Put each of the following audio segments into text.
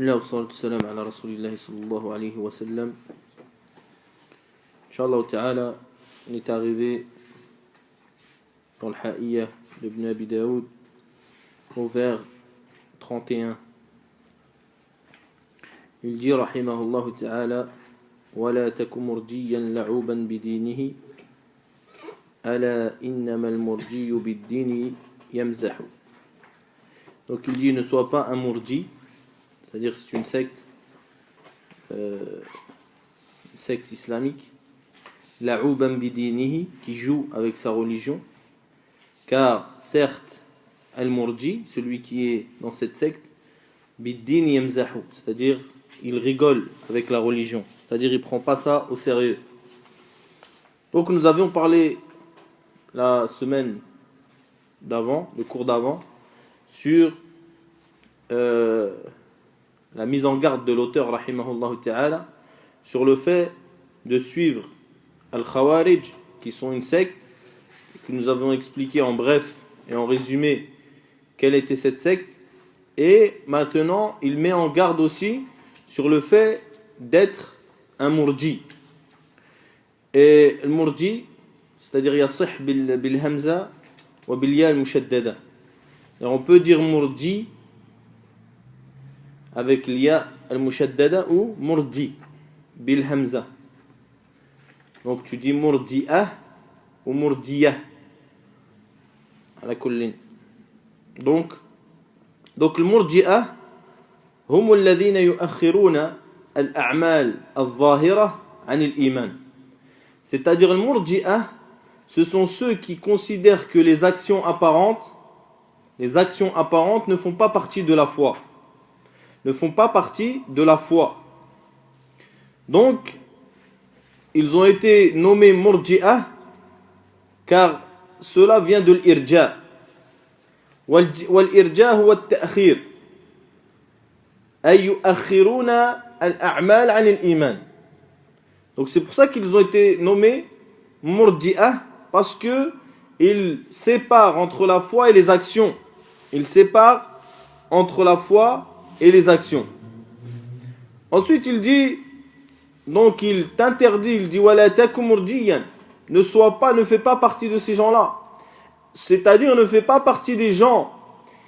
Bismillah wa salatu salam ala rasulillahi sallallahu alayhi wa sallam. Inch'Allah ta'ala, on est arrivé dans le Ha'iyya d'Ibn Abi Daoud au vers 31. Il dit rahimahullah ta'ala وَلَا تَكُ مُرْجِيًّا لَعُوبًا بِدِينِهِ أَلَا إِنَّمَا الْمُرْجِيُّ بِالدِّينِ يَمْزَحُ. Donc il dit ne sois pas un murji, c'est-à-dire c'est une secte islamique, la'uban bidinihi, qui joue avec sa religion, car certes al-murji, celui qui est dans cette secte, biddin yamzahu, c'est-à-dire il rigole avec la religion, c'est-à-dire il prend pas ça au sérieux. Donc nous avions parlé la semaine d'avant, le cours d'avant, sur la mise en garde de l'auteur rahimahullah ta'ala sur le fait de suivre al-Khawarij, qui sont une secte, que nous avons expliqué en bref et en résumé quelle était cette secte, et maintenant il met en garde aussi sur le fait d'être un murji. Et le murji, c'est-à-dire yasih bil hamza wa bil ya al-mushaddada. Et on peut dire murji avec l'ya al-mushaddada ou murji bil hamza. Donc tu dis murji'ah ou murjiyah ala kullin. Donc le murji'ah هم الذين يؤخرون الأعمال الظاهرة عن الإيمان. C'est-à-dire le murji'ah, ce sont ceux qui considèrent que les actions apparentes ne font pas partie de la foi. Ne font pas partie de la foi. Donc, ils ont été nommés murji'ah car cela vient de l'irja. Wal-irja huwa at-ta'khir. Ay yu'akhiruna al-a'mal 'an al-iman. Donc c'est pour ça qu'ils ont été nommés murji'ah, parce que ils séparent entre la foi et les actions. Ils séparent entre la foi et les actions. Ensuite, il dit, donc il t'interdit, il dit wala taku murjiyan, ne fais pas partie de ces gens-là. C'est-à-dire ne fais pas partie des gens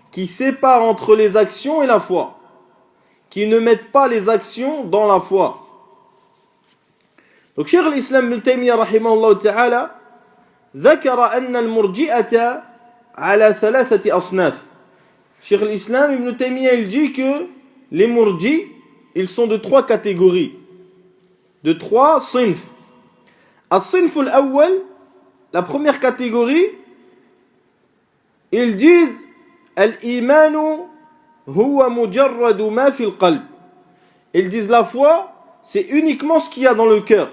qui séparent entre les actions et la foi, qui ne mettent pas les actions dans la foi. Donc Cheikh l'Islam Ibn Taymiyyah rahimahullah ta'ala ذكر أن المرجئة على ثلاثة أصناف. Cheikh l'Islam Ibn Taymiyyah il dit que les murji, ils sont de trois catégories, de trois sinf. As-sinf al-awwal, la première catégorie, ils disent al-imanu huwa mujarradu ma fi al-qalb. Ils disent la foi, c'est uniquement ce qu'il y a dans le cœur.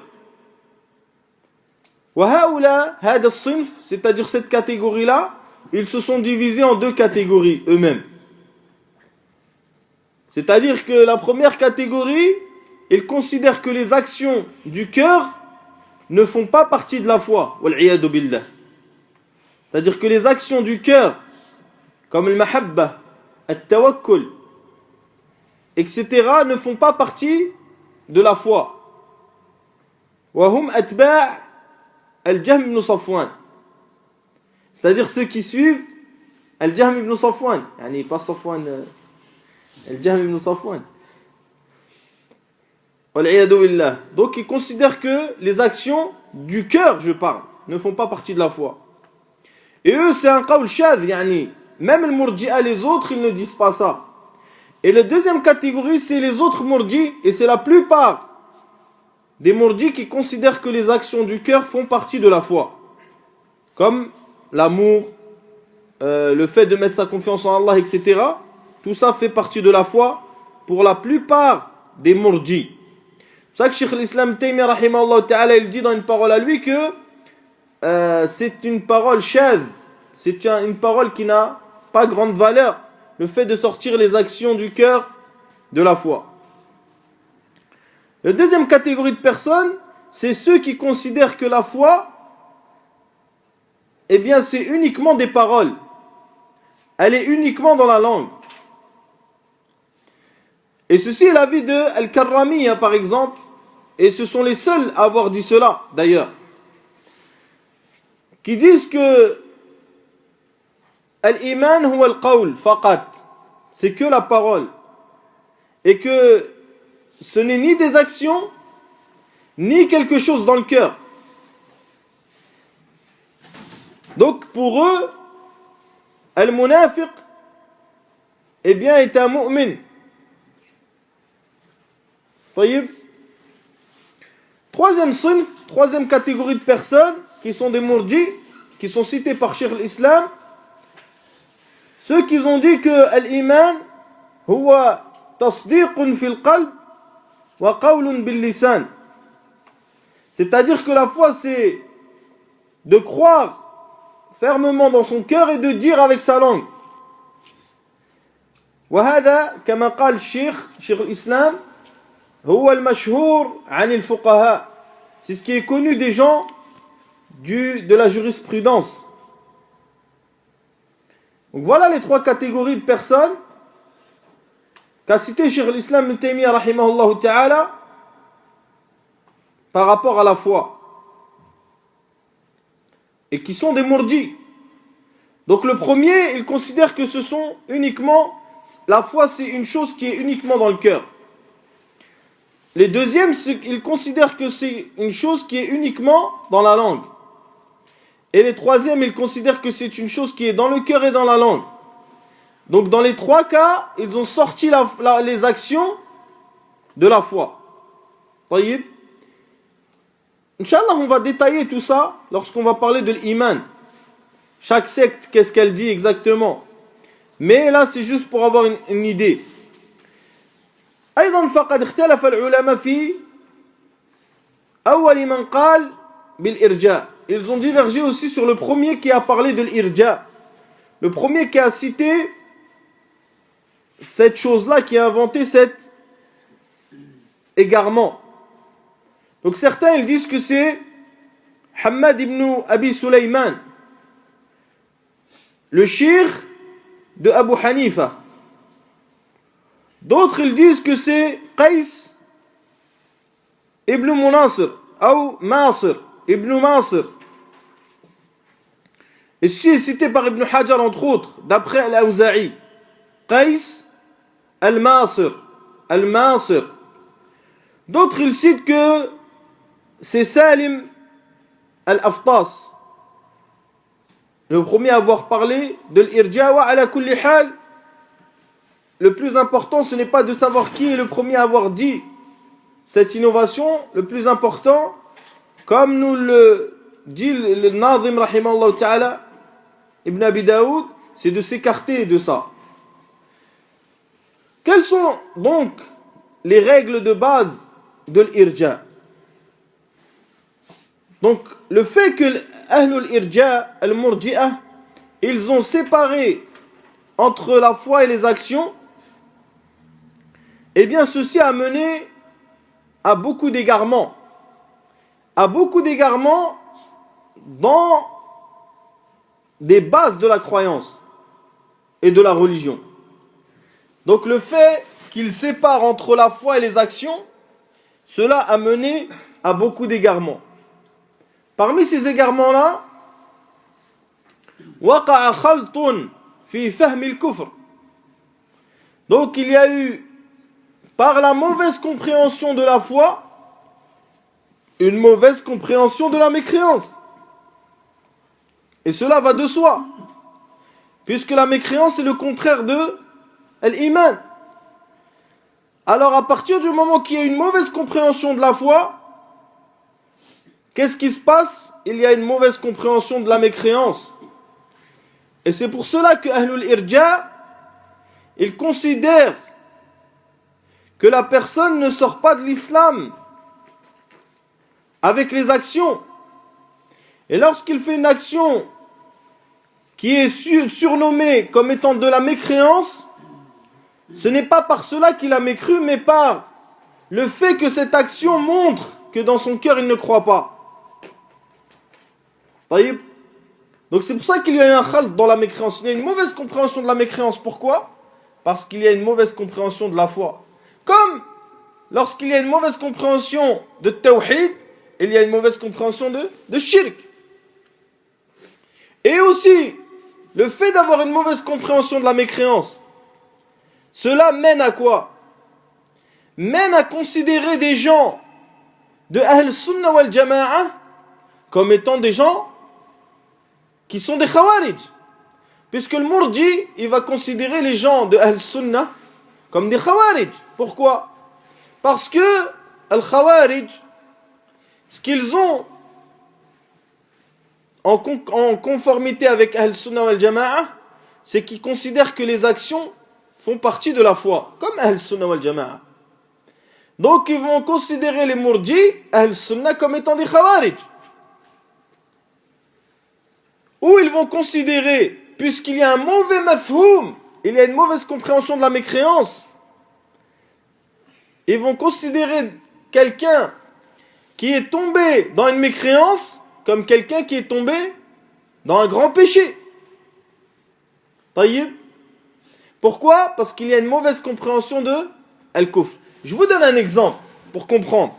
Wa haula hada as-sinf, c'est-à-dire cette catégorie-là, ils se sont divisés en deux catégories eux-mêmes. C'est-à-dire que la première catégorie, ils considèrent que les actions du cœur ne font pas partie de la foi. Wal-'iyadu billah. C'est-à-dire que les actions du cœur, comme le mahabba, at-tawakkul, etc., ne font pas partie de la foi. Wa hum atba' al-Jahm ibn Safwan. C'est-à-dire ceux qui suivent Al-Jahm ibn Safwan, yani pas Safwan, Al-Jahm ibn Safwan. Wal-'iyadu billah. Donc ils considèrent que les actions du cœur, je parle, ne font pas partie de la foi. Et eux, c'est un qawl shadh, yani même le murji'a, les autres, ils ne disent pas ça. Et la deuxième catégorie, c'est les autres murji, et c'est la plupart des murji qui considèrent que les actions du cœur font partie de la foi. Comme l'amour, le fait de mettre sa confiance en Allah, etc. Tout ça fait partie de la foi pour la plupart des murji. C'est pour ça que Cheikh l'Islam Taymiyyah rahimahullah ta'ala, il dit dans une parole à lui que c'est une parole shadh, c'est une parole qui n'a pas grande valeur, le fait de sortir les actions du cœur de la foi. La deuxième catégorie de personnes, c'est ceux qui considèrent que la foi, eh bien, c'est uniquement des paroles. Elle est uniquement dans la langue. Et ceci est l'avis de Al-Karrami, par exemple, et ce sont les seuls à avoir dit cela, d'ailleurs, qui disent que Al-Iman huwa al-qawl faqat, c'est que la parole, et que ce n'est ni des actions, ni quelque chose dans le cœur. Donc pour eux, Al-Munafiq, eh bien, est un mu'min. Taïb. Troisième sunf, troisième catégorie de personnes qui sont des murji, qui sont cités par Cheikh l'Islam, ceux qui ont dit que l'iman huwa tasdiqun fil qalb wa qawlun bil lisan. C'est-à-dire que la foi, c'est de croire fermement dans son cœur et de dire avec sa langue. وهذا كما قال شيخ الإسلام هو المشهور عن الفقهاء. C'est ce qui est connu des gens de la jurisprudence. Donc voilà les trois catégories de personnes qu'a cité Cheikh l'Islam Ibn Taymiyyah rahimahullah ta'ala par rapport à la foi. Et qui sont des murji. Donc le premier, il considère que ce sont uniquement, la foi c'est une chose qui est uniquement dans le cœur. Les deuxièmes, ils considèrent que c'est une chose qui est uniquement dans la langue. Et les troisièmes, ils considèrent que c'est une chose qui est dans le cœur et dans la langue. Donc dans les trois cas, ils ont sorti les actions de la foi. Taïb. Inch'Allah, on va détailler tout ça lorsqu'on va parler de l'iman. Chaque secte, qu'est-ce qu'elle dit exactement. Mais là, c'est juste pour avoir une idée. أيضا فقد اختلف العلماء في أول من قال بالإرجاء. Ils ont divergé aussi sur le premier qui a parlé de l'irja. Le premier qui a cité cette chose-là, qui a inventé cet égarement. Donc certains ils disent que c'est Hamad ibn Abi Sulayman, le cheikh de Abu Hanifa. D'autres ils disent que c'est Qais ibn Munasir ou Masir ibn Masir. Et ceci est cité par Ibn Hajar entre autres, d'après Al-Awza'i. Qais al-Masir. Al-Masir. D'autres ils citent que c'est Salim al-Aftas, le premier à avoir parlé de l'irja. Wa ala kulli hal, le plus important ce n'est pas de savoir qui est le premier à avoir dit cette innovation. Le plus important, comme nous le dit le Nazim rahimahullah ta'ala Ibn Abi Daoud, c'est de s'écarter de ça. Quelles sont donc les règles de base de l'irja? Donc, le fait que Ahlul Irja, Al-Murji'ah, ils ont séparé entre la foi et les actions, eh bien, ceci a mené à beaucoup d'égarements. À beaucoup d'égarements dans des bases de la croyance et de la religion. Donc, le fait qu'ils séparent entre la foi et les actions, cela a mené à beaucoup d'égarements. Parmi ces égarements-là, وقع خلط في فهم الكفر. Donc il y a eu, par la mauvaise compréhension de la foi, une mauvaise compréhension de la mécréance. Et cela va de soi, puisque la mécréance est le contraire de l'iman. Alors à partir du moment qu'il y a une mauvaise compréhension de la foi, qu'est-ce qui se passe? Il y a une mauvaise compréhension de la mécréance. Et c'est pour cela que Ahlul Irja, ils considèrent que la personne ne sort pas de l'islam avec les actions. Et lorsqu'il fait une action qui est surnommée comme étant de la mécréance, ce n'est pas par cela qu'il a mécru, mais par le fait que cette action montre que dans son cœur il ne croit pas. Taïb. Donc c'est pour ça qu'il y a un khalt dans la mécréance. Il y a une mauvaise compréhension de la mécréance. Pourquoi? Parce qu'il y a une mauvaise compréhension de la foi. Comme lorsqu'il y a une mauvaise compréhension de tawhid, il y a une mauvaise compréhension de shirk. Et aussi, le fait d'avoir une mauvaise compréhension de la mécréance, cela mène à quoi? Mène à considérer des gens de Ahl Sunnah wal Jama'a comme étant des gens qui sont des Khawarij. Puisque le Murji, il va considérer les gens de Ahl Sunnah comme des Khawarij. Pourquoi? Parce que les Khawarij, ce qu'ils ont en conformité avec Ahl Sunnah wal Jama'a, c'est qu'ils considèrent que les actions font partie de la foi, comme Ahl Sunnah wal Jama'a. Donc ils vont considérer les Murji, Ahl Sunnah, comme étant des Khawarij. Ou ils vont considérer, puisqu'il y a un mauvais mafhoum, il y a une mauvaise compréhension de la mécréance, ils vont considérer quelqu'un qui est tombé dans une mécréance comme quelqu'un qui est tombé dans un grand péché. Taïb. Pourquoi? Parce qu'il y a une mauvaise compréhension de Al-Kufr. Je vous donne un exemple pour comprendre.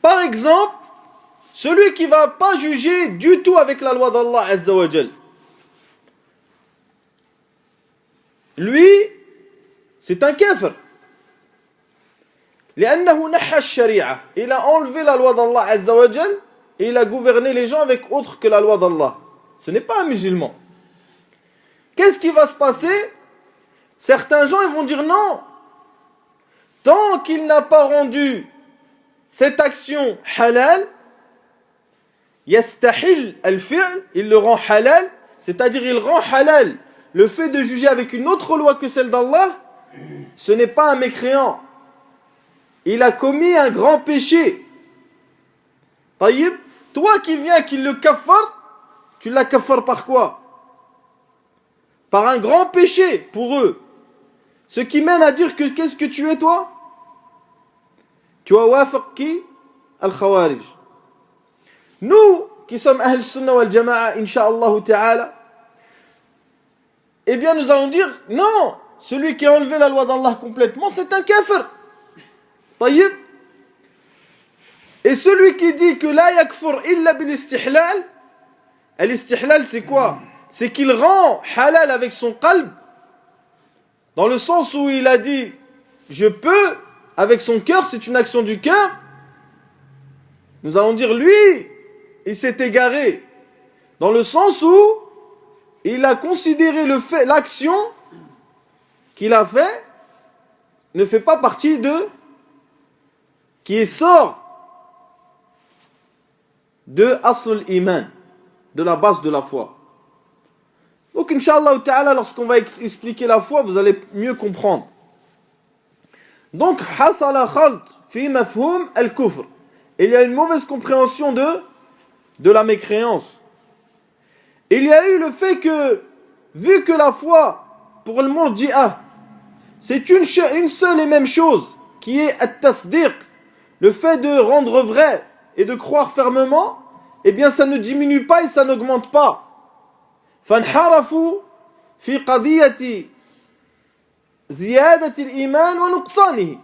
Par exemple, celui qui ne va pas juger du tout avec la loi d'Allah Azza wa Jal. Lui, c'est un kafir. Il a enlevé la loi d'Allah Azza wa Jal et il a gouverné les gens avec autre que la loi d'Allah. Ce n'est pas un musulman. Qu'est-ce qui va se passer? Certains gens ils vont dire non. Tant qu'il n'a pas rendu cette action halal, yastahil al-fi'l, il le rend halal, c'est-à-dire il rend halal le fait de juger avec une autre loi que celle d'Allah, ce n'est pas un mécréant. Il a commis un grand péché. Taïb, toi qui viens, qui le kaffar, tu la kaffar par quoi? Par un grand péché pour eux. Ce qui mène à dire que qu'est-ce que tu es toi? Tu as wafaq qui? Al-Khawarij. Nous, qui sommes Ahl Sunnah wal Jama'a, Inch'Allah Ta'ala, eh bien nous allons dire, non, celui qui a enlevé la loi d'Allah complètement, c'est un kafir. Taïb. Et celui qui dit que la yakfur illa bil istihlal, l'istihlal c'est quoi? C'est qu'il rend halal avec son qalb, dans le sens où il a dit, je peux, avec son cœur, c'est une action du cœur. Nous allons dire, lui, il s'est égaré, dans le sens où il a considéré le fait, l'action qu'il a fait, ne fait pas partie de, qui sort de Aslul Iman, de la base de la foi. Donc, Inch'Allah Ta'ala, lorsqu'on va expliquer la foi, vous allez mieux comprendre. Donc, hasala khalt fi mafhum al-kufr. Il y a une mauvaise compréhension de la mécréance. Il y a eu le fait que, vu que la foi, pour le Murji'ah, c'est une seule et même chose, qui est at-tasdiq, le fait de rendre vrai et de croire fermement, eh bien ça ne diminue pas et ça n'augmente pas. فانحرفوا في قضية زيادة الإيمان ونقصانه.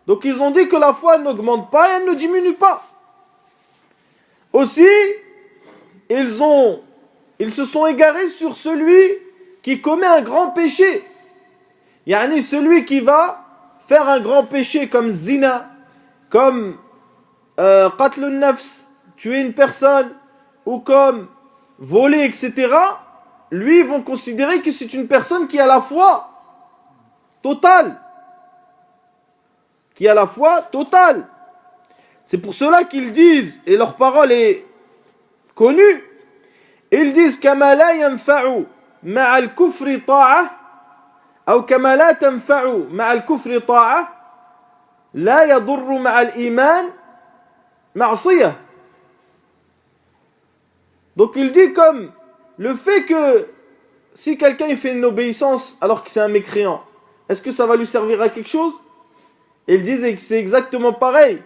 Donc ils ont dit que la foi n'augmente pas et elle ne diminue pas. Aussi, ils se sont égarés sur celui qui commet un grand péché. Yani celui qui va faire un grand péché comme zina, comme qatl al-nafs, tuer une personne, ou comme voler, etc., lui, ils vont considérer que c'est une personne qui a la foi totale. Qui a la foi totale. C'est pour cela qu'ils disent, et leur parole est connue, ils disent كما لا ينفع مع الكفر طاعة أو كما لا تنفع مع الكفر طاعة لا يضر مع الإيمان معصية. Donc il dit comme le fait que si quelqu'un il fait une obéissance alors que c'est un mécréant, est-ce que ça va lui servir à quelque chose? Et ils disent que c'est exactement pareil,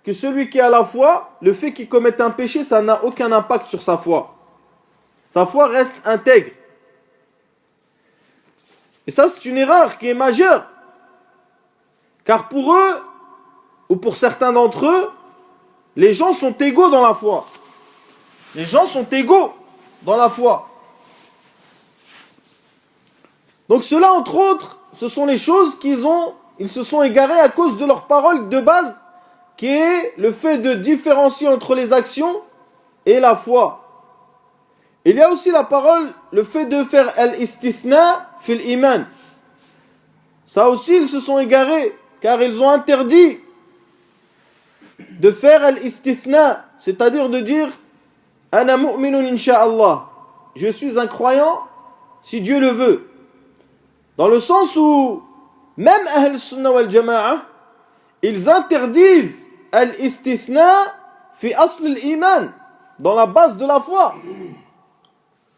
que celui qui a la foi, le fait qu'il commette un péché, ça n'a aucun impact sur sa foi. Sa foi reste intègre. Et ça c'est une erreur qui est majeure. Car pour eux, ou pour certains d'entre eux, les gens sont égaux dans la foi. Les gens sont égaux dans la foi. Donc cela, entre autres, ce sont les choses ils se sont égarés à cause de leur parole de base, qui est le fait de différencier entre les actions et la foi. Il y a aussi la parole, le fait de faire al-istithna fil iman. Ça aussi, ils se sont égarés, car ils ont interdit de faire al-istithna, c'est-à-dire de dire ana mu'minun insha'Allah. Je suis un croyant si Dieu le veut. Dans le sens où même Ahl Sunnah wal Jama'a, ils interdisent al-istithna fi asl al-iman, dans la base de la foi.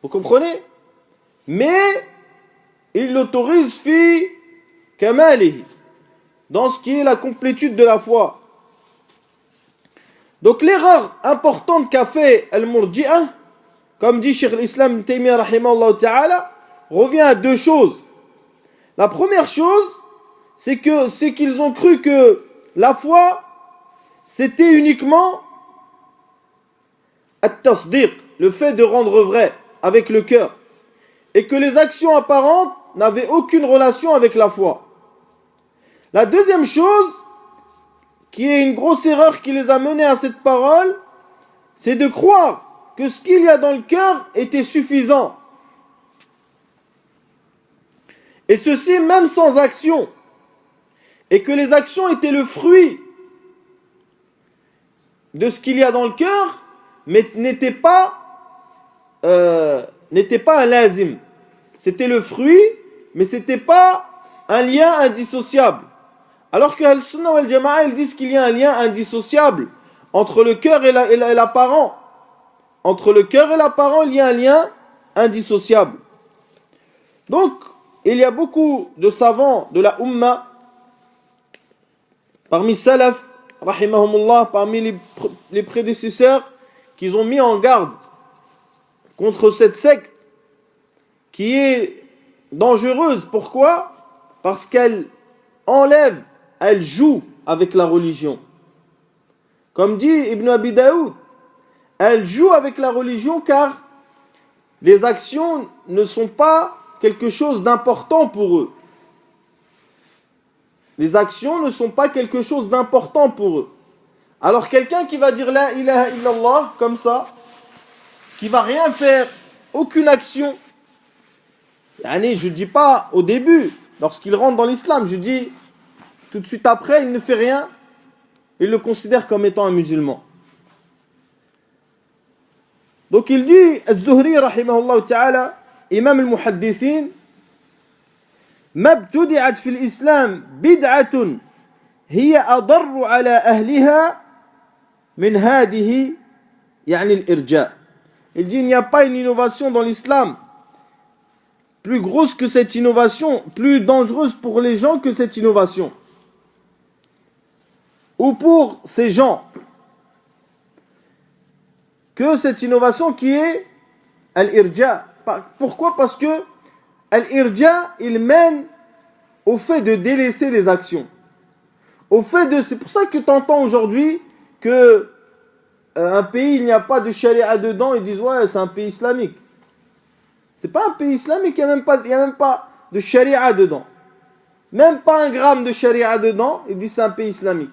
Vous comprenez? Mais ils l'autorisent fi kamalihi, dans ce qui est la complétude de la foi. Donc l'erreur importante qu'a fait al-Murji'ah, comme dit Cheikh l'Islam Ibn Taymiyyah rahimahullah ta'ala, revient à deux choses. La première chose, c'est qu'ils ont cru que la foi, c'était uniquement at-tasdiq, le fait de rendre vrai avec le cœur, et que les actions apparentes n'avaient aucune relation avec la foi. La deuxième chose, qui est une grosse erreur qui les a menés à cette parole, c'est de croire que ce qu'il y a dans le cœur était suffisant. Et ceci même sans action. Et que les actions étaient le fruit de ce qu'il y a dans le cœur, mais n'étaient pas un lazim. C'était le fruit, mais c'était pas un lien indissociable. Alors que Al-Sunnah wal Jama'a, ils disent qu'il y a un lien indissociable entre le cœur et l'apparent. Entre le cœur et l'apparent, il y a un lien indissociable. Donc, il y a beaucoup de savants de la Ummah, parmi Salaf, rahimahumullah, parmi les prédécesseurs, qui ont mis en garde contre cette secte qui est dangereuse. Pourquoi? Parce qu'elle enlève, elle joue avec la religion. Comme dit Ibn Abi Daoud, elle joue avec la religion car les actions ne sont pas quelque chose d'important pour eux. Les actions ne sont pas quelque chose d'important pour eux. Alors quelqu'un qui va dire la ilaha illallah comme ça, qui va rien faire, aucune action, je ne dis pas au début, lorsqu'il rentre dans l'islam, je dis tout de suite après, il ne fait rien, il le considère comme étant un musulman. Donc il dit, Az-Zuhri rahimahullah ta'ala, imam al-muhaddithin, ما ابتدعت في الإسلام بدعة هي أضر على أهلها من هذه يعني الإرجاء. Il dit il n'y a pas une innovation dans l'islam plus grosse que cette innovation, plus dangereuse pour les gens que cette innovation. Ou pour ces gens que cette innovation qui est al-irja. Pourquoi? Parce que al-irja, il mène au fait de délaisser les actions. C'est pour ça que tu entends aujourd'hui que un pays, il n'y a pas de charia dedans, ils disent ouais, c'est un pays islamique. C'est pas un pays islamique, il n'y a même pas de charia dedans. Même pas un gramme de charia dedans, ils disent c'est un pays islamique.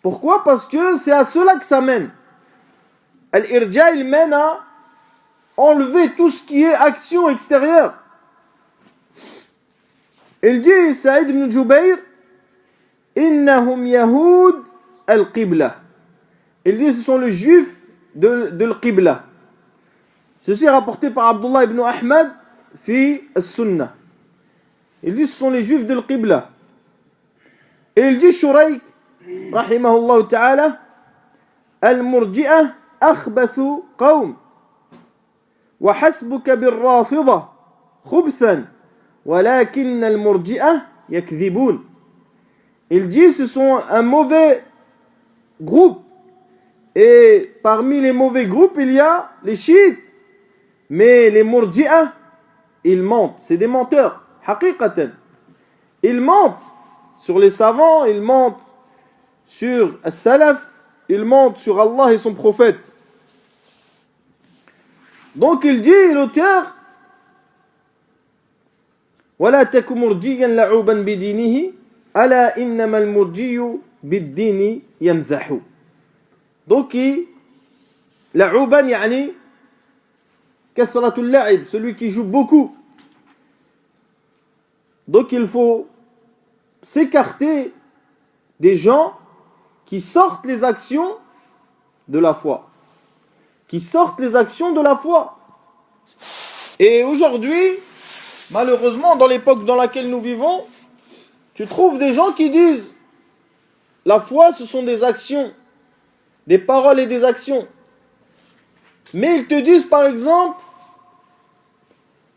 Pourquoi? Parce que c'est à cela que ça mène. Al-irja, il mène à enlever tout ce qui est action extérieure. Il dit, Saïd ibn Jubayr, Innahum Yahoud al-Qibla. Il dit, ce sont les juifs de l'Qibla. Ceci est rapporté par Abdullah ibn Ahmad fi al-Sunnah. Il dit, ce sont les juifs de l'Qibla. Et il dit, Shurayk, rahimahullah ta'ala, al-Murji'ah akhbathu qawm. وحسبك بالرافضة خبثا ولكن المرجئة يكذبون. Il dit ce sont un mauvais groupe et parmi les mauvais groupes il y a les chiites, mais les murji'ah ils mentent, c'est des menteurs haqiqatan. ils mentent sur les savants, ils mentent sur as-salaf, ils mentent sur Allah et son prophète. Donc il dit, l'auteur, وَلَا تَكُ مُرْجِيًّا لَعُوبًا بِدِينِهِ أَلَا إِنَّمَا الْمُرْجِيُّ بِالدِّينِ يَمْزَحُ. Donc, لَعُوبًا يعني كثرة اللعب, celui qui joue beaucoup. Donc il faut s'écarter des gens qui sortent les actions de la foi. Qui sortent les actions de la foi. Et aujourd'hui, malheureusement, dans l'époque dans laquelle nous vivons, tu trouves des gens qui disent la foi, ce sont des actions, des paroles et des actions. Mais ils te disent par exemple,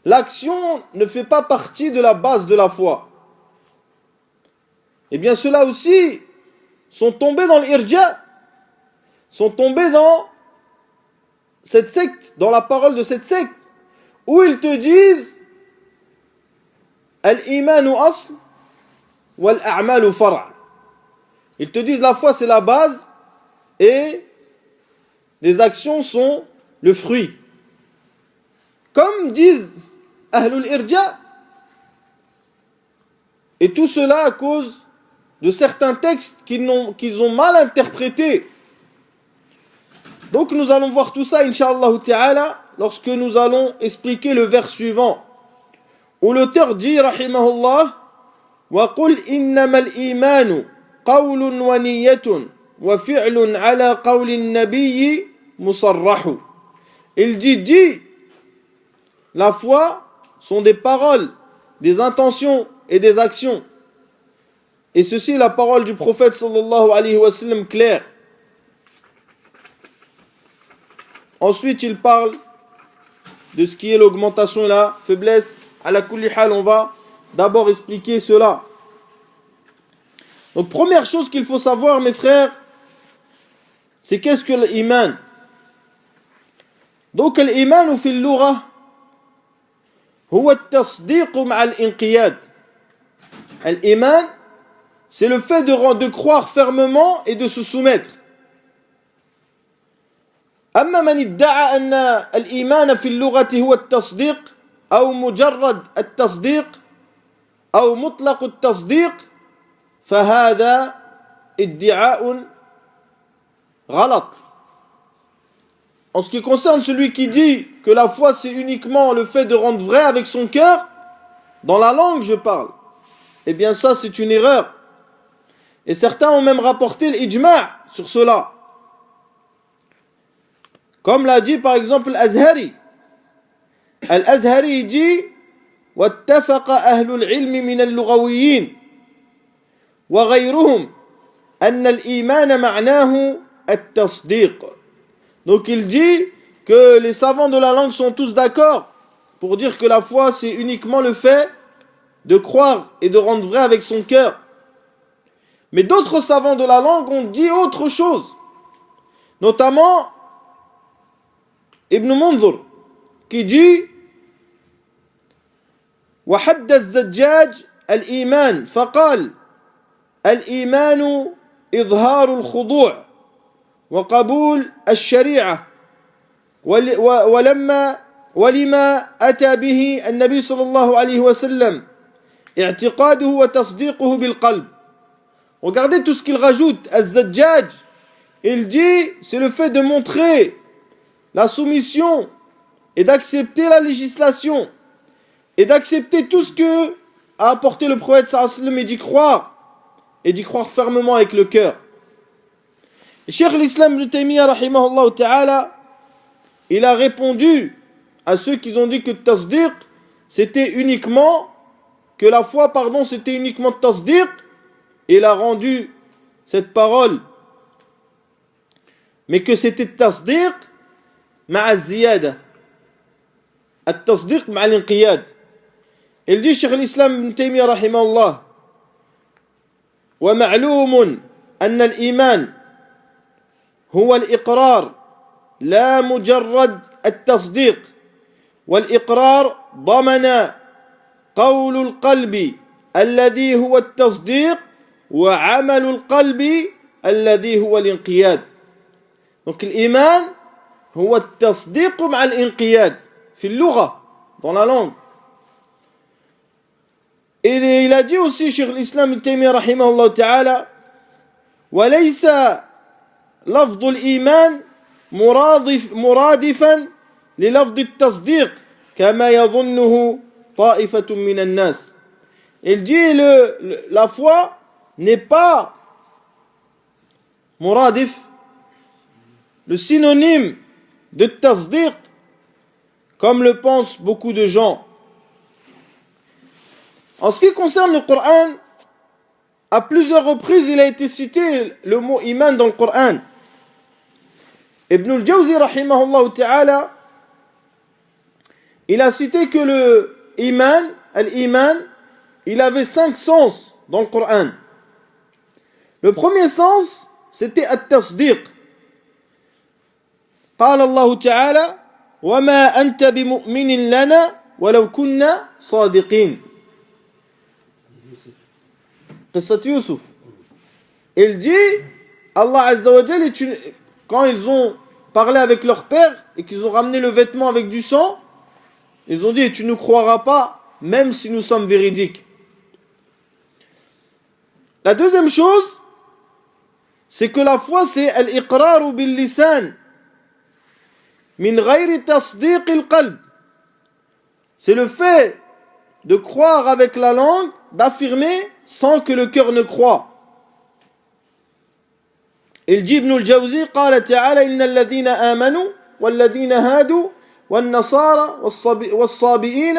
l'action ne fait pas partie de la base de la foi. Eh bien, ceux-là aussi sont tombés dans l'irja, sont tombés dans cette secte, dans la parole de cette secte, où ils te disent al-imanu asl wal-a'malu far'. Ils te disent la foi c'est la base et les actions sont le fruit. Comme disent Ahlul Irja. Et tout cela à cause de certains textes qu'ils ont mal interprétés. Donc nous allons voir tout ça, Inch'Allah Ta'ala, lorsque nous allons expliquer le vers suivant, où l'auteur dit, rahimahullah, وَقُلْ إِنَّمَا الْإِيمَانُ قَوْلٌ وَنِيَّةٌ وَفِعْلٌ عَلَى قَوْلِ النَّبِيِّ مُصَرَّحُ. Il dit, la foi sont des paroles, des intentions et des actions. Et ceci est la parole du prophète sallallahu alayhi wa sallam claire. Ensuite, il parle de ce qui est l'augmentation et la faiblesse. À la kulli hal, on va d'abord expliquer cela. Donc, première chose qu'il faut savoir, mes frères, c'est qu'est-ce que l'iman. Donc, l'iman fi al-lugha huwa at-tasdiq ma'a al-inqiyad. L'iman, c'est le fait de croire fermement et de se soumettre. أما من ادعى أن الإيمان في اللغة هو التصديق أو مجرد التصديق أو مطلق التصديق فهذا ادعاء غلط. En ce qui concerne celui qui dit que la foi c'est uniquement le fait de rendre vrai avec son cœur, dans la langue je parle, eh bien ça c'est une erreur. Et certains ont même rapporté l'ijma' sur cela. Comme l'a dit par exemple l'Azhari. Al-Azhari dit واتفق أهل العلم من اللغويين وغيرهم أن الإيمان معناه التصديق. Donc il dit que les savants de la langue sont tous d'accord pour dire que la foi c'est uniquement le fait de croire et de rendre vrai avec son cœur. Mais d'autres savants de la langue ont dit autre chose. Notamment Ibn Munzur qui dit وحد الزجاج الإيمان فقال الإيمان إظهار الخضوع وقبول الشريعة ولما أتى به النبي صلى الله عليه وسلم اعتقاده وتصديقه بالقلب. Regardez tout ce qu'il rajoute. Az-Zajjaj, il dit c'est le fait de montrer la soumission et d'accepter la législation et d'accepter tout ce que a apporté le prophète sallallahu alayhi wa sallam et d'y croire fermement avec le cœur. Et Cheikh l'Islam Ibn Taymiyyah rahimahullah ta'ala, il a répondu à ceux qui ont dit que tasdiq c'était uniquement que la foi c'était uniquement tasdiq, et il a rendu cette parole mais que c'était tasdiq مع الزيادة التصديق مع الانقياد. Il dit Cheikh l'Islam Ibn Taymiyyah rahimahullah ومعلوم أن الإيمان هو الإقرار لا مجرد التصديق والإقرار ضمن قول القلب الذي هو التصديق وعمل القلب الذي هو الانقياد. Donc l'iman هو التصديق مع الانقياد في اللغة, dans la langue. Et il a dit aussi, Cheikh l'Islam Ibn Taymiyyah rahimahullah ta'ala, وليس لفظ الإيمان مرادفا للفظ التصديق كما يظنه طائفة من الناس. Il dit la foi n'est pas muradif, le synonyme de tasdiq, comme le pensent beaucoup de gens. En ce qui concerne le Coran, à plusieurs reprises il a été cité le mot iman dans le Coran. Ibn al-Jawzi rahimahullah ta'ala, il a cité que le iman, al-iman, il avait 5 sens dans le Coran. Le premier sens, c'était at-tasdiq. قال الله تعالى وما أنت بمؤمن لنا ولو كنا صادقين. قصة يوسف. Il dit, Allah Azza wa Jal, quand ils ont parlé avec leur père et qu'ils ont ramené le vêtement avec du sang, ils ont dit, tu ne nous croiras pas, même si nous sommes véridiques. La deuxième chose, c'est que la foi, c'est al-iqraru bil-lisan min ghayri tasdiq al-qalb. C'est le fait de croire avec la langue, d'affirmer sans que le cœur ne croie. Il dit Ibn al-Jawzi, قال تعالى إن الذين آمنوا والذين هادوا والنصارى والصابئين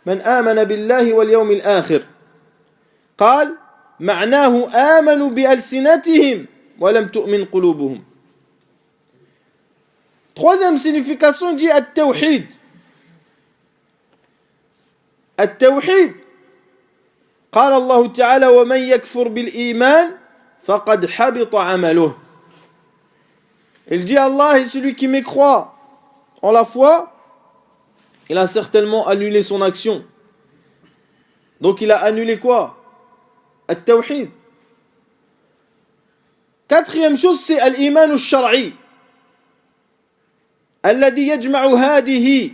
من آمن بالله واليوم الآخر. قال معناه آمنوا بألسنتهم ولم تؤمن قلوبهم. Troisième signification dit التوحيد. التوحيد قال الله تعالى ومن يكفر بالإيمان فقد حبط عمله. Il dit Allah est celui qui mécroit en la foi, il a certainement annulé son action. Donc il a annulé quoi? At-tawhid. Quatrième chose, c'est al-iman al-shar'i. الذي يجمع هذه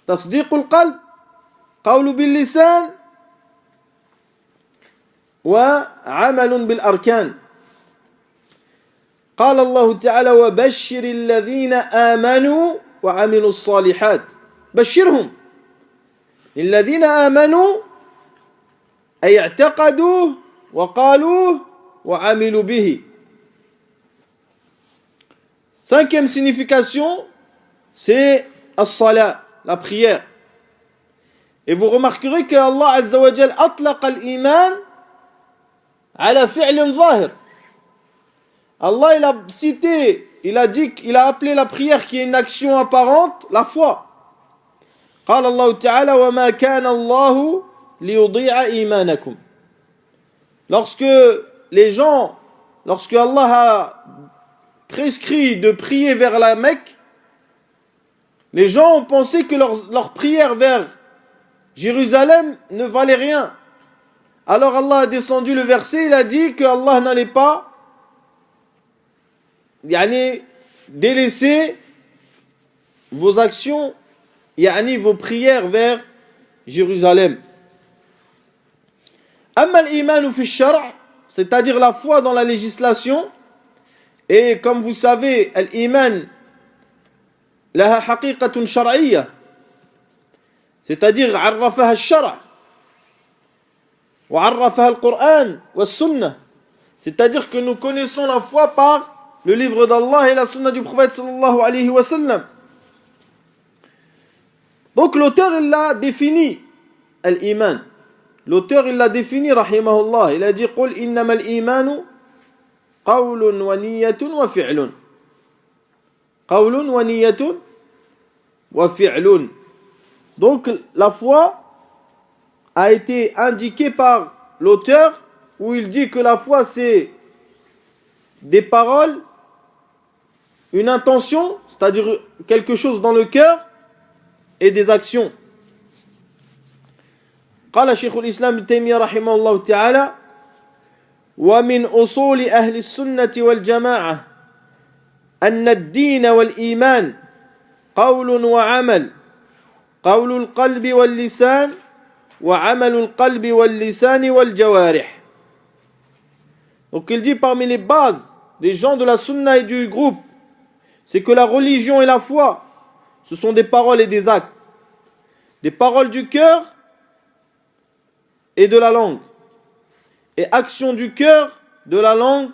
تصديق القلب قول باللسان وعمل بالأركان. قال الله تعالى وبشر الذين آمنوا وعملوا الصالحات. بشرهم الذين آمنوا أي اعتقدوا وقالوا وعملوا به. Cinquième signification, c'est as-salat, la prière. Et vous remarquerez que Allah Azza wa Jal atlaqa al-iman ala fi'lin zahir. Allah il a cité, il a dit, il a appelé la prière qui est une action apparente, la foi. قال الله تعالى وما كان الله ليضيع إيمانكم. Lorsque Allah a prescrit de prier vers la Mecque, les gens ont pensé que leur prière vers Jérusalem ne valait rien. Alors Allah a descendu le verset, il a dit que Allah n'allait pas délaisser vos actions, vos prières vers Jérusalem. Amma al-iman fi ash-shar', c'est-à-dire la foi dans la législation, et comme vous savez, al-iman laha haqiqatun shar'iyya, c'est-à-dire arrafaha ash-shar' wa arrafaha al-Qur'an wa as-sunnah, c'est-à-dire que nous connaissons la foi par le livre d'Allah et la sunna du prophète sallallahu alayhi wa sallam. Donc l'auteur il l'a défini al-iman. L'auteur il l'a défini rahimahullah. Il a dit قل إنما الإيمان قول ونية وفعل. قول ونية وفعل. Donc la foi a été indiquée par l'auteur où il dit que la foi c'est des paroles, une intention, c'est-à-dire quelque chose dans le cœur, et des actions. قال شيخ الإسلام ابن تيمية رحمه الله تعالى ومن أصول أهل السنة والجماعة أن الدين والإيمان قول وعمل قول القلب واللسان وعمل القلب واللسان والجوارح. Donc il dit parmi les bases des gens de la sunna et du groupe, c'est que la religion et la foi, ce sont des paroles et des actes. Des paroles du cœur et de la langue. Et action du cœur, de la langue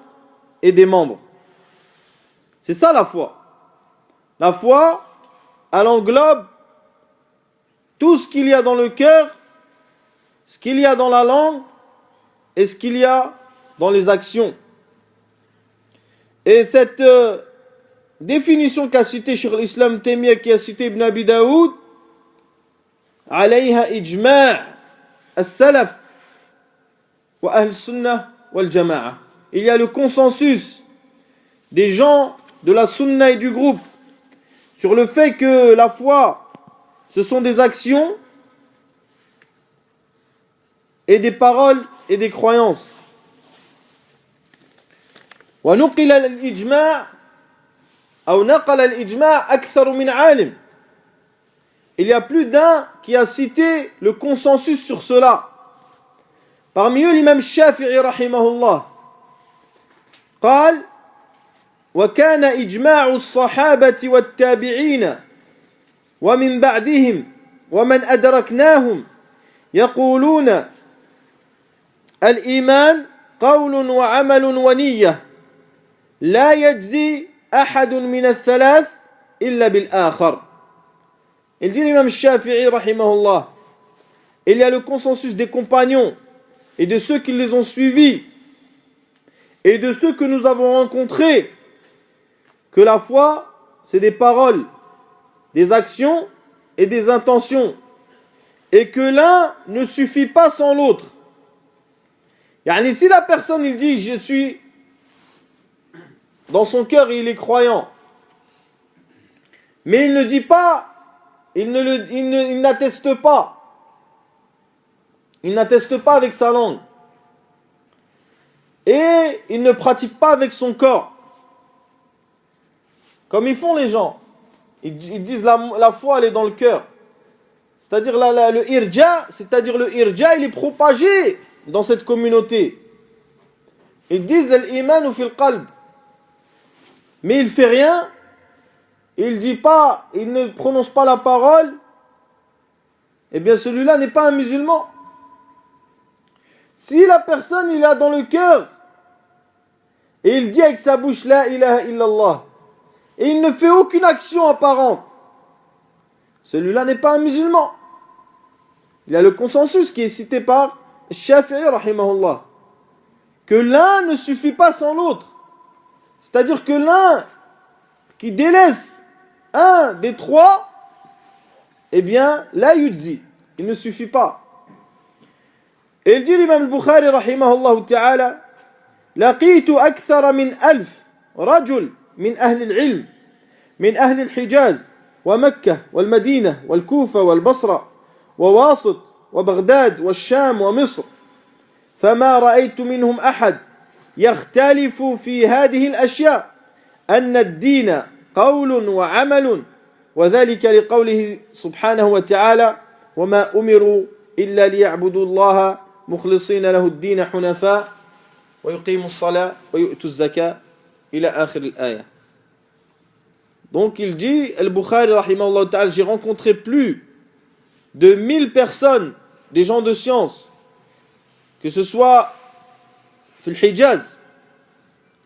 et des membres. C'est ça la foi. La foi, elle englobe tout ce qu'il y a dans le cœur, ce qu'il y a dans la langue et ce qu'il y a dans les actions. Et cette définition qu'a citée Cheikh l'Islam Taymiyya, qui a cité Ibn Abi Daoud, alayha ijma' as-salaf wa ahl sunnah wal jama'a. Il y a le consensus des gens de la sunna et du groupe sur le fait que la foi, ce sont des actions et des paroles et des croyances. ونقل الإجماع أو نقل الإجماع أكثر من عالم. Il y a plus d'un qui a cité le consensus sur cela. Parmi eux l'imam Shafi'i rahimahullah قال وكان إجماع الصحابة والتابعين ومن بعدهم ومن أدركناهم يقولون الإيمان قول وعمل ونية لا يجزي أحد من الثلاث إلا بالآخر. Il dit l'imam Shafi'i rahimahullah, il y a le consensus des compagnons et de ceux qui les ont suivis et de ceux que nous avons rencontrés que la foi c'est des paroles, des actions et des intentions et que l'un ne suffit pas sans l'autre. Yani si la personne il dit je suis dans son cœur il est croyant, mais il ne dit pas, il n'atteste pas, il n'atteste pas avec sa langue et il ne pratique pas avec son corps, comme ils font les gens. Ils disent la foi elle est dans le cœur, c'est-à-dire le irja, c'est-à-dire le irja il est propagé dans cette communauté. Ils disent al-iman fil qalb, mais il fait rien, il dit pas, il ne prononce pas la parole, eh bien celui-là n'est pas un musulman. Si la personne il a dans le cœur et il dit avec sa bouche la ilaha illallah et il ne fait aucune action apparente, celui-là n'est pas un musulman. Il y a le consensus qui est cité par Shafi'i rahimahullah, que l'un ne suffit pas sans l'autre. C'est-à-dire que l'un qui délaisse un des trois, eh bien, la yudzi, il ne suffit pas. Et il dit l'imam al-Bukhari rahimahullah ta'ala, لقيت أكثر من 1000 رجل من أهل العلم من أهل الحجاز ومكة والمدينة والكوفة والبصرة وواسط وبغداد والشام ومصر فما رأيت منهم أحد يختلف في هذه الأشياء أن الدين قول وعمل وذلك لقوله سبحانه وتعالى وما أمروا إلا ليعبدوا الله مخلصين له الدين حنفاء ويقيموا الصلاة ويؤتوا الزكاة إلى آخر الآية. Donc il dit, Al-Bukhari rahimahullah ta'ala, j'ai rencontré plus de 1000 personnes, des gens de science, que ce soit في الحجاز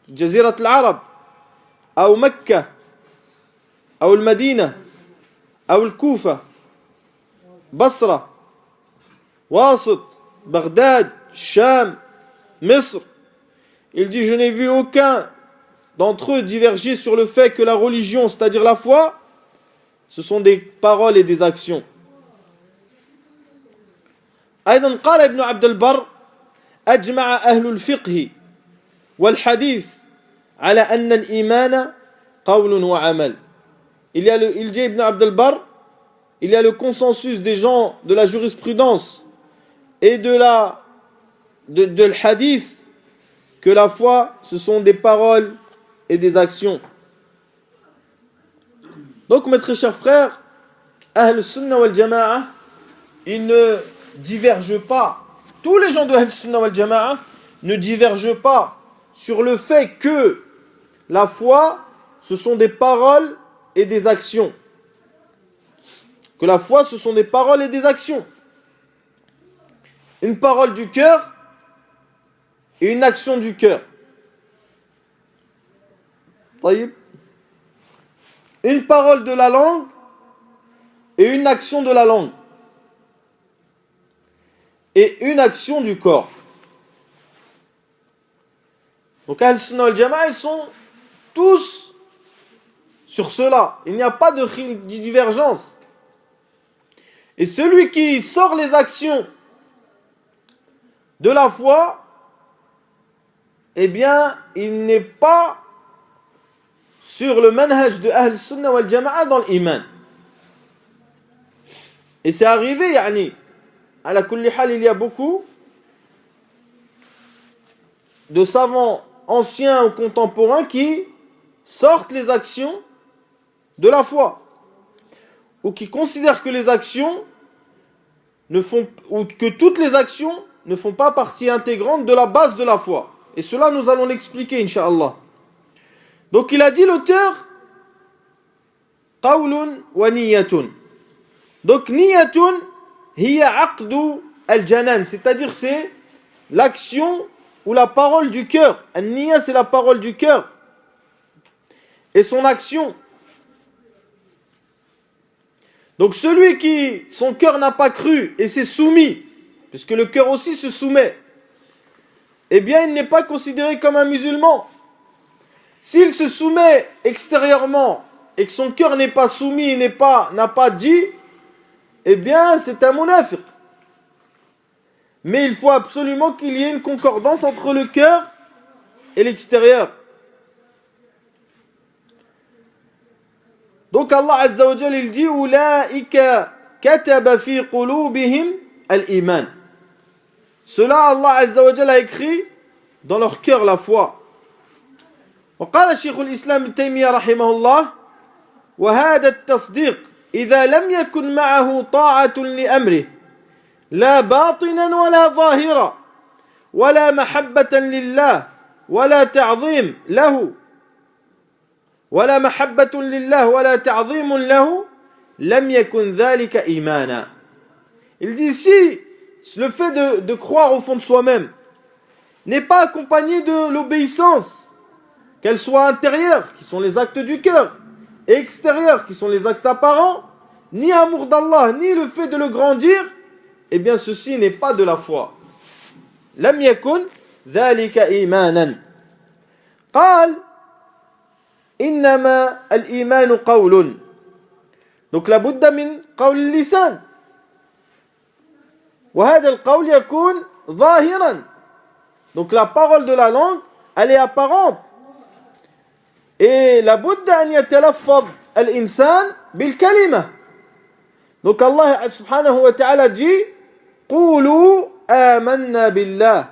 جزيرة العرب أو مكة أو المدينة أو الكوفة بصرة واسط بغداد الشام مصر. Il dit je n'ai vu aucun d'entre eux diverger sur le fait que la religion, c'est-à-dire la foi, ce sont des paroles et des actions. أيضا قال ابن عبد البر أجمع أهل الفقه والحديث على أن الإيمان قول وعمل. Il dit Ibn Abd al-Barr, il y a le consensus des gens de la jurisprudence et de le hadith que la foi, ce sont des paroles et des actions. Donc, mes très chers frères, Ahl Sunnah wal Jama'a, ils ne divergent pas. Tous les gens de Ahl Sunnah wal Jama'a ne divergent pas sur le fait que la foi, ce sont des paroles et des actions. Que la foi, ce sont des paroles et des actions. Une parole du cœur et une action du cœur. Une parole de la langue et une action de la langue. Et une action du corps. Donc Ahl-Sunnah wal-Jama'a, ils sont tous sur cela. Il n'y a pas de divergence. Et celui qui sort les actions de la foi, eh bien, il n'est pas sur le manhaj de Ahl-Sunnah wal-Jama'a dans l'iman. Et c'est arrivé, à la kulli hal, il y a beaucoup de savants anciens ou contemporains qui sortent les actions de la foi, ou qui considèrent que les actions ou que toutes les actions ne font pas partie intégrante de la base de la foi. Et cela, nous allons l'expliquer, Inch'Allah. Donc, il a dit l'auteur, qawlun wa niyatun. Donc, niyatun, hiya aqdu al-janan, c'est-à-dire c'est l'action ou la parole du cœur. An-niyya, c'est la parole du cœur. Et son action. Donc celui qui, son cœur n'a pas cru et s'est soumis, puisque le cœur aussi se soumet, eh bien il n'est pas considéré comme un musulman. S'il se soumet extérieurement et que son cœur n'est pas soumis, n'a pas dit, eh bien c'est un munafiq. Mais il faut absolument qu'il y ait une concordance entre le cœur et l'extérieur. Donc Allah Azza wa Jalla il dit Ulaika kataba fi qulubihim al-iman. Cela Allah Azza wa Jalla a écrit dans leur cœur la foi. وقال شيخ الإسلام ابن تيمية رحمه الله وهذا التصديق إذا لم يكن معه طاعة لأمره لا باطنا ولا ظاهرا ولا محبة لله ولا تعظيم له ولا محبة لله ولا تعظيم له لم يكن ذلك إيمانا. Il dit si le fait de croire au fond de soi-même n'est pas accompagné de l'obéissance, qu'elle soit intérieure, qui sont les actes du cœur, et extérieure, qui sont les actes apparents, ni amour d'Allah, ni le fait de le grandir, eh bien ceci n'est pas de la foi. لم يكن ذلك إيمانا. قال إنما الإيمان قول. Donc la بد من قول اللسان. وهذا القول يكون ظاهرا. Donc la parole de la langue, elle est apparente. Et la بد أن يتلفظ الإنسان بالكلمة. Donc Allah subhanahu wa ta'ala dit قولوا آمنا بالله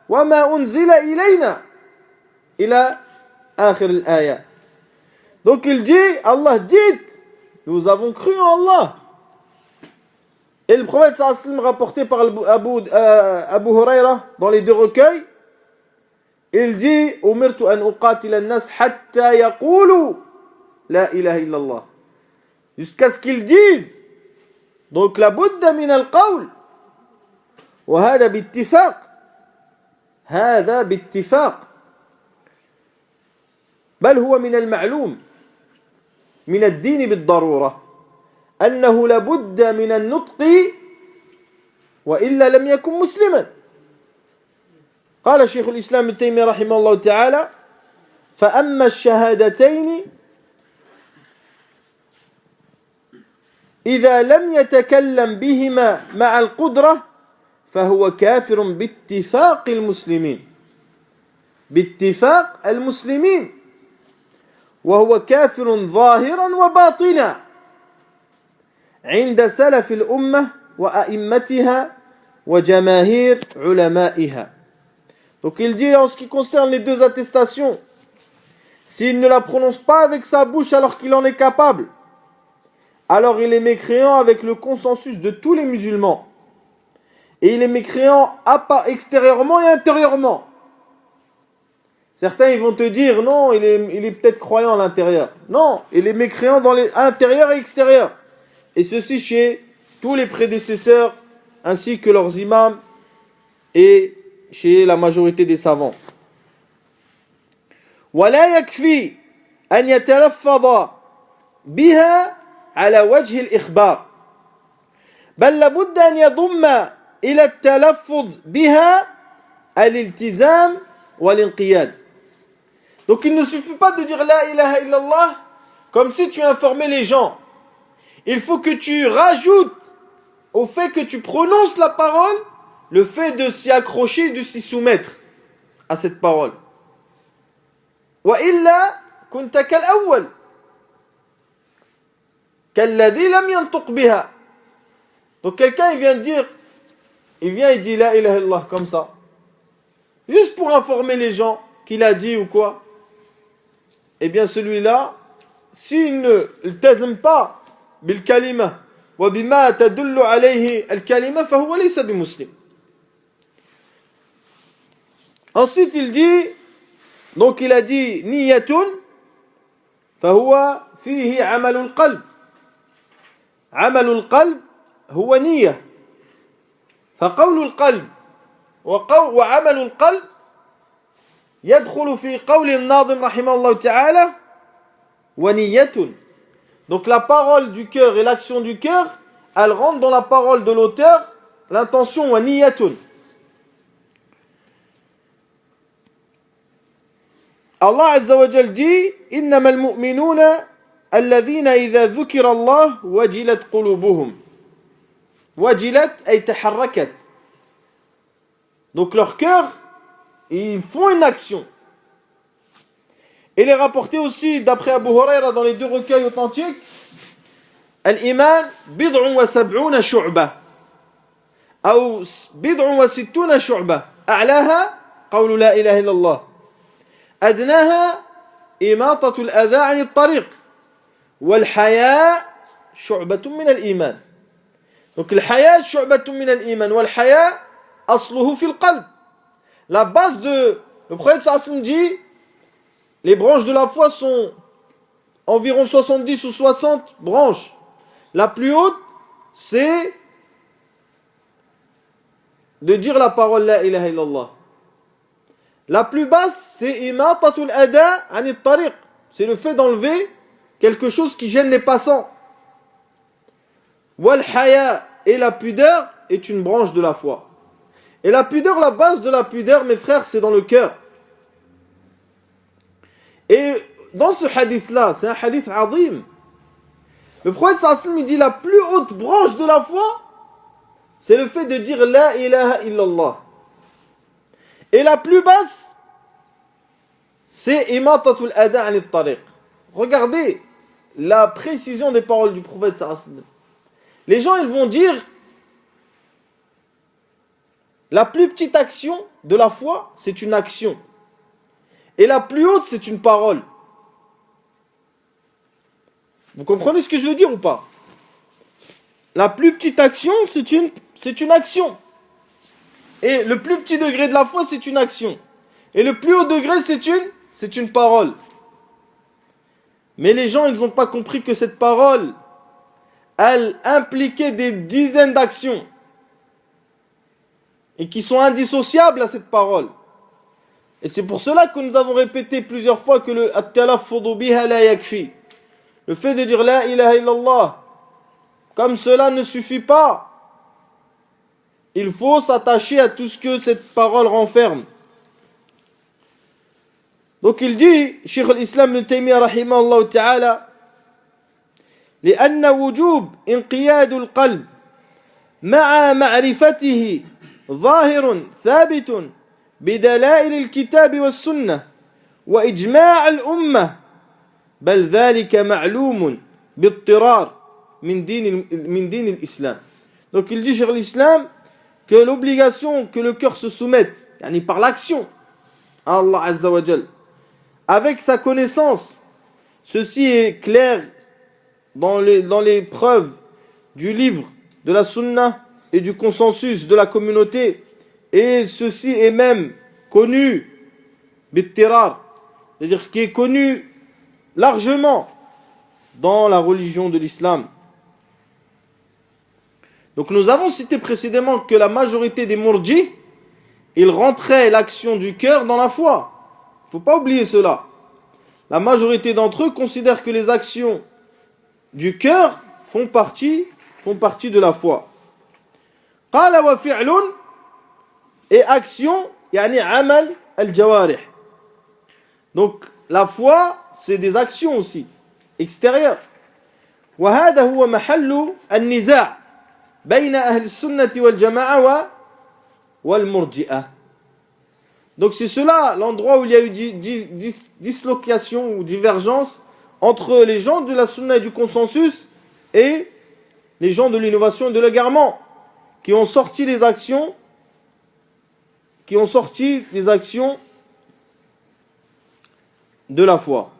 وما أنزل إلينا إلى آخر الآية. Donc il dit, Allah dit, nous avons cru en Allah. Et le prophète sallallahu alayhi wa sallam rapporté par Abu Huraira dans les deux recueils, il dit umirtu an uqatila an-nas hatta yaqulu la ilaha illallah, jusqu'à ce qu'ils disent. Donc la budda min al-qawl. وهذا باتفاق. هذا باتفاق. بل هو من المعلوم من الدين بالضرورة أنه لابد من النطق وإلا لم يكن مسلما. قال شيخ الإسلام ابن تيمية رحمه الله تعالى فأما الشهادتين إذا لم يتكلم بهما مع القدرة فهو كافر باتفاق المسلمين. باتفاق المسلمين. وهو كافر ظاهرا وباطنا عند سلف الأمة وأئمتها وجماهير علمائها. Donc il dit en ce qui concerne les deux attestations, s'il ne la prononce pas avec sa bouche alors qu'il en est capable, alors il est mécréant avec le consensus de tous les musulmans. Et il est mécréant extérieurement et intérieurement. Certains ils vont te dire non, il est peut-être croyant à l'intérieur. Non, il est mécréant dans l'intérieur et extérieur. Et ceci chez tous les prédécesseurs ainsi que leurs imams et chez la majorité des savants. ولا يكفي أن يتلفظ بها على وجه الإخبار بل لابد أن يضم إلى التلفظ بها الالتزام والانقياد. Donc il ne suffit pas de dire la ilaha illallah comme si tu informais les gens. Il faut que tu rajoutes au fait que tu prononces la parole le fait de s'y accrocher, de s'y soumettre à cette parole. وإلا كنت كالأول كالذي لم ينطق بها. Donc quelqu'un il vient et dit la ilaha illallah comme ça, juste pour informer les gens qu'il a dit ou quoi. Eh bien celui-là, s'il ne التزم pas بالكلمة وبما تدل عليه الكلمة فهو ليس بمسلم. Ensuite il dit, donc il a dit niyatun فهو فيه عمل القلب. عمل القلب هو نية. فقول القلب وعمل القلب يدخل في قول الناظم رحمه الله تعالى ونية. Donc la parole du cœur et l'action du cœur, elles rentrent dans la parole de l'auteur, l'intention wa niyatun. Allah Azza wa Jal dit إنما المؤمنون الذين إذا ذكر الله وجلت قلوبهم. وجلت أي تحركت. Donc leur cœur, ils font une action. Il est rapporté aussi d'après Abu Huraira dans les deux recueils authentiques, Al-Iman bid'un wa sab'una shu'ba ou bid'un wa sittuna shu'ba a'laha qawlu la ilaha illallah adnaha imatatu al-adha 'an at-tariq wal haya shu'batun min al-iman. Donc le haya shu'batun min al-iman wal haya asluhu fi al-qalb. La base de le prophète sallallahu dit les branches de la foi sont environ 70 ou 60 branches. La plus haute, c'est de dire la parole la ilaha illallah. La plus basse, c'est imatatul ada anit tariq. C'est le fait d'enlever quelque chose qui gêne les passants. Wal haya, et la pudeur est une branche de la foi. Et la pudeur, la base de la pudeur, mes frères, c'est dans le cœur. Et dans ce hadith-là, c'est un hadith azim. Le prophète sallallahu alayhi wa sallam dit la plus haute branche de la foi, c'est le fait de dire la ilaha illallah. Et la plus basse, c'est imatatul ada anit tariq. Regardez la précision des paroles du prophète sallallahu alayhi wa sallam. Les gens, ils vont dire la plus petite action de la foi, c'est une action. Et la plus haute, c'est une parole. Vous comprenez ce que je veux dire ou pas? La plus petite action, c'est une action. Et le plus petit degré de la foi, c'est une action. Et le plus haut degré, c'est une parole. Mais les gens, ils n'ont pas compris que cette parole, elle impliquait des dizaines d'actions. Et qui sont indissociables à cette parole. Et c'est pour cela que nous avons répété plusieurs fois que le at-talaffudu biha la yakfi. Le fait de dire la ilaha illallah, comme cela ne suffit pas. Il faut s'attacher à tout ce que cette parole renferme. Donc il dit, Cheikh al-Islam ibn Taymiyyah rahimahullah ta'ala, لأن وجوب انقياد القلب مع معرفته ظاهر ثابت بدلائل الكتاب والسنة وإجماع الأمة بل ذلك معلوم باضطرار من دين الإسلام. Donc il dit sur l'islam que l'obligation que le cœur se soumette, yani par l'action à Allah Azza wa Jal, avec sa connaissance, ceci est clair dans les preuves du livre, de la sunna et du consensus de la communauté, et ceci est même connu bittirar, c'est-à-dire qui est connu largement dans la religion de l'islam. Donc nous avons cité précédemment que la majorité des murji, ils rentraient l'action du cœur dans la foi. Il ne faut pas oublier cela. La majorité d'entre eux considèrent que les actions du cœur font partie de la foi. Qala wa fi'lun, et action, yani amal al-jawarih. Donc la foi, c'est des actions aussi, extérieures. Wa hada huwa mahallu an-niza' bayna ahli as-sunnati wal jama'a wal murji'ah. Donc c'est cela l'endroit où il y a eu dislocation ou divergence entre les gens de la sunna et du consensus et les gens de l'innovation et de l'égarement, qui ont sorti les actions de la foi.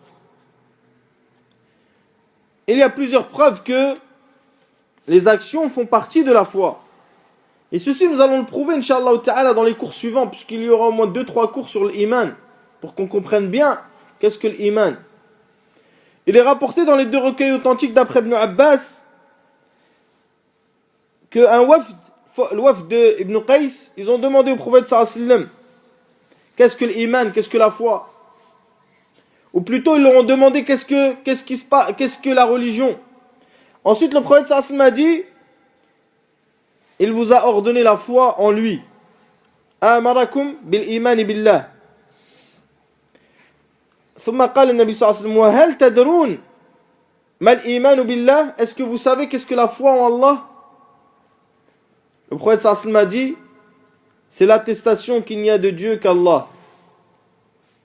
Il y a plusieurs preuves que les actions font partie de la foi. Et ceci, nous allons le prouver, Inch'Allah Ta'ala, dans les cours suivants, puisqu'il y aura au moins 2-3 cours sur l'iman, pour qu'on comprenne bien qu'est-ce que l'iman. Il est rapporté dans les 2 recueils authentiques d'après Ibn Abbas qu'un le wafd de Ibn Qais, ils ont demandé au prophète sallallahu alayhi wa sallam, qu'est-ce que l'iman, qu'est-ce que la foi? Ou plutôt, ils leur ont demandé qu'est-ce que la religion. Ensuite, le prophète sallallahu alayhi wa sallam a dit, il vous a ordonné la foi en lui. Amarakum bil imani billah. ثم قال النبي صلى الله عليه وسلم وهل تدرون ما الإيمان بالله. Est-ce que vous savez qu'est-ce que la foi en Allah? Le prophète sallallahu alayhi wa sallam a dit, c'est l'attestation qu'il n'y a de Dieu qu'Allah,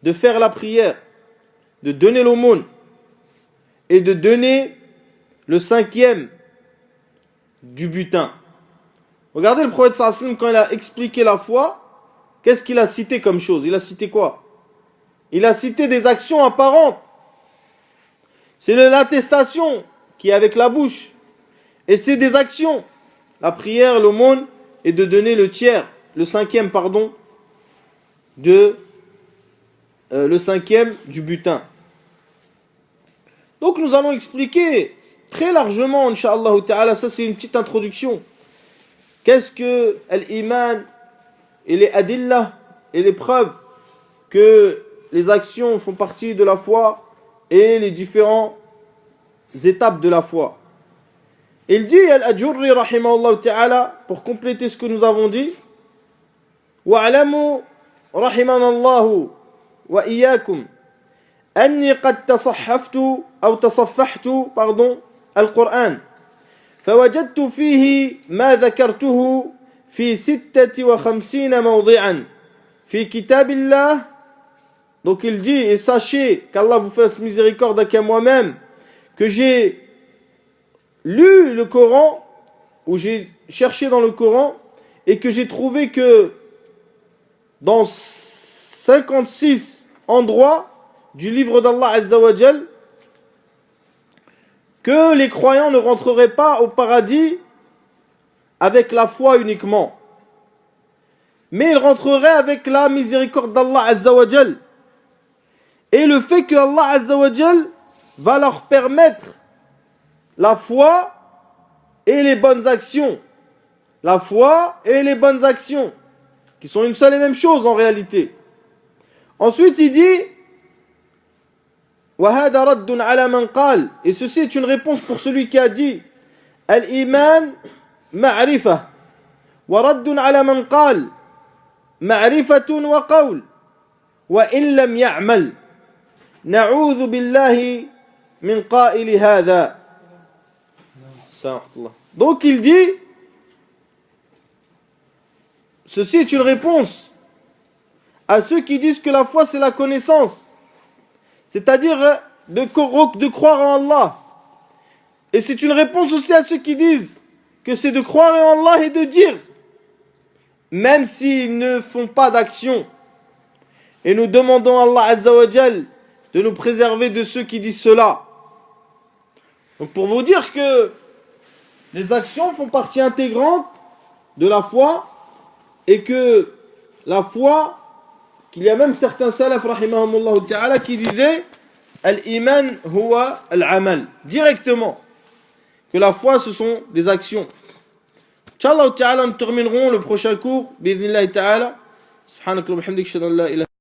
de faire la prière, de donner l'aumône et de donner le 5e du butin. Regardez le prophète sallallahu alayhi wa sallam, quand il a expliqué la foi, qu'est-ce qu'il a cité comme chose? Il a cité quoi? Il a cité des actions apparentes. C'est l'attestation qui est avec la bouche. Et c'est des actions. La prière, l'aumône, et de donner le 5e, le 5e du butin. Donc nous allons expliquer très largement, Inch'Allah Ta'ala, ça c'est une petite introduction. Qu'est-ce que l'iman et les adillah et les preuves que les actions font partie de la foi et les différentes étapes de la foi. Il dit, Al-Ajurri rahimahullah ta'ala, pour compléter ce que nous avons dit, وَعْلَمُوا رَحِمَنَ اللَّهُ وَإِيَّاكُمْ أَنِّي قَدْ تَصَحَّفْتُ أو تصفحت القرآن فوجدت فيه ما ذكرته في 56 موضعا في كتاب الله. Donc il dit, et sachez qu'Allah vous fasse miséricorde qu'à moi-même, que j'ai lu le Coran, ou j'ai cherché dans le Coran, et que j'ai trouvé que dans 56 endroits du livre d'Allah Azza wa Jal, que les croyants ne rentreraient pas au paradis avec la foi uniquement, mais ils rentreraient avec la miséricorde d'Allah Azza wa Jal. Et le fait que Allah Azza wa Jal va leur permettre la foi et les bonnes actions. La foi et les bonnes actions, qui sont une seule et même chose en réalité. Ensuite il dit, وَهَذَا رَدٌّ عَلَى مَنْ قَالَ. Et ceci est une réponse pour celui qui a dit, الْإِيمَانِ مَعْرِفَةٌ. وَرَدٌّ عَلى مَنْ قَالَ مَعْرِفَةٌ وَقَوْلٌ وَإِنْ لَمْ يَعْمَلْ. نعوذ بالله من قائل هذا. Donc il dit, ceci est une réponse à ceux qui disent que la foi c'est la connaissance, c'est-à-dire de croire en Allah. Et c'est une réponse aussi à ceux qui disent que c'est de croire en Allah et de dire même s'ils ne font pas d'action. Et nous demandons à Allah Azza wa Jal de nous préserver de ceux qui disent cela. Donc pour vous dire que les actions font partie intégrante de la foi et que la foi, qu'il y a même certains salaf rahimahumullah ta'ala qui disaient al-iman huwa al-amal, directement, que la foi ce sont des actions. Inch'Allah ta'ala, nous terminerons le prochain cours bi-idhnillahi ta'ala. Subhanakallah wa bihamdik, ashhadu an la ilaha